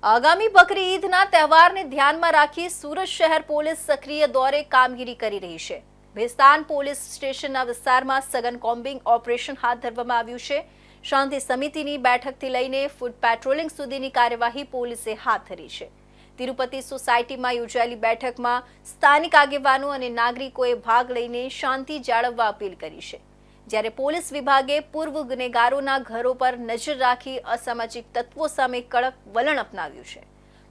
આગામી બકરી ઈદના તહેવારને ધ્યાનમાં રાખી સુરત શહેર પોલીસ સક્રિય દોરે કામગીરી કરી રહી છે। ભેસ્તાન પોલીસ સ્ટેશનના વિસ્તારમાં સઘન કોમ્બિંગ ઓપરેશન હાથ ધરવામાં આવ્યું છે। શાંતિ સમિતિની બેઠકથી લઈને ફૂડ પેટ્રોલિંગ સુધીની કાર્યવાહી પોલીસે હાથ ધરી છે। તિરુપતિ સોસાયટીમાં યોજાયેલી બેઠકમાં સ્થાનિક આગેવાનો અને નાગરિકોએ ભાગ લઈને શાંતિ જાળવવા અપીલ કરી છે। જ્યારે પોલીસ વિભાગે પૂર્વ ગુનેગારોના ઘરો પર નજર રાખી અસામાજિક તત્વો સામે કડક વલણ અપનાવ્યું છે।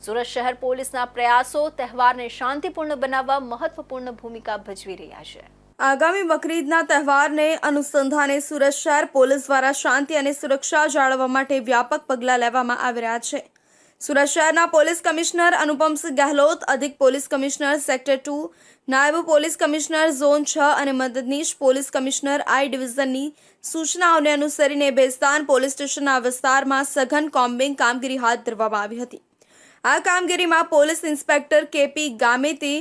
સુરત શહેર પોલીસના પ્રયાસો તહેવારને શાંતિપૂર્ણ બનાવવા મહત્વપૂર્ણ ભૂમિકા ભજવી રહ્યા છે। આગામી બકરીદના તહેવારને અનુસંધાને સુરત શહેર પોલીસ દ્વારા શાંતિ અને સુરક્ષા જાળવવા માટે વ્યાપક પગલાં લેવામાં આવી રહ્યા છે। સુરત શહેરના પોલીસ કમિશનર અનુપમસિંહ ગહેલોત, અધિક પોલીસ કમિશનર સેક્ટર 2, નાયબ પોલીસ કમિશનર ઝોન 6 અને મદદનીશ પોલીસ કમિશનર આઈ ડિવિઝનની સૂચનાઓને અનુસરીને ભેસ્તાન પોલીસ સ્ટેશનના વિસ્તારમાં સઘન કોમ્બિંગ કામગીરી હાથ ધરવામાં આવી હતી। આ કામગીરીમાં પોલીસ ઇન્સ્પેક્ટર કેપી ગામેતી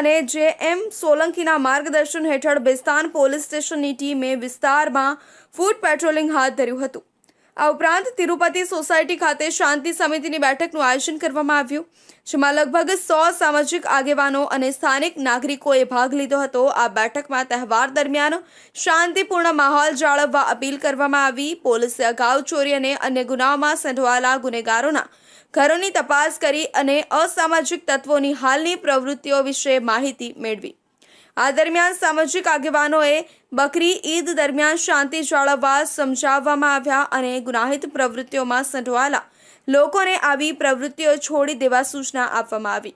અને જે.એમ. સોલંકીના માર્ગદર્શન હેઠળ ભેસ્તાન પોલીસ સ્ટેશનની ટીમે વિસ્તારમાં ફૂડ પેટ્રોલિંગ હાથ ધર્યું હતું। આ ઉપરાંત તિરુપતિ સોસાયટી ખાતે શાંતિ સમિતિની બેઠકનું આયોજન કરવામાં આવ્યું, જેમાં લગભગ 100 સામાજિક આગેવાનો અને સ્થાનિક નાગરિકોએ ભાગ લીધો હતો। આ બેઠકમાં તહેવાર દરમિયાન શાંતિપૂર્ણ માહોલ જાળવવા અપીલ કરવામાં આવી। પોલીસે અગાઉ ચોરી અને અન્ય ગુનાઓમાં સંડોવાયેલા ગુનેગારોના ઘરોની તપાસ કરી અને અસામાજિક તત્વોની હાલની પ્રવૃત્તિઓ વિશે માહિતી મેળવી। આ દરમિયાન સામાજિક આગેવાનોએ બકરી ઈદ દરમિયાન શાંતિ જાળવવા સમજાવવામાં આવ્યા અને ગુનાહિત પ્રવૃત્તિઓમાં સંડોવાયેલા લોકોને આવી પ્રવૃત્તિઓ છોડી દેવા સૂચના આપવામાં આવી।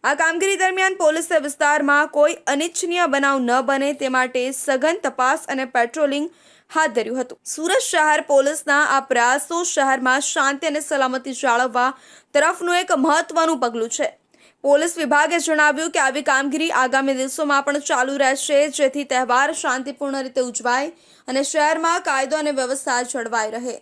આ કામગીરી દરમિયાન પોલીસે વિસ્તારમાં કોઈ અનિચ્છનીય બનાવ ન બને તે માટે સઘન તપાસ અને પેટ્રોલિંગ હાથ ધર્યું હતું। સુરત શહેર પોલીસના આ પ્રયાસો શહેરમાં શાંતિ અને સલામતી જાળવવા તરફનું એક મહત્વનું પગલું છે। પોલીસ વિભાગે જણાવ્યું કે આવી કામગીરી આગામી દિવસોમાં પણ ચાલુ રહેશે, જેથી તહેવાર શાંતિપૂર્ણ રીતે ઉજવાય અને શહેરમાં કાયદો અને વ્યવસ્થા જળવાઈ રહે।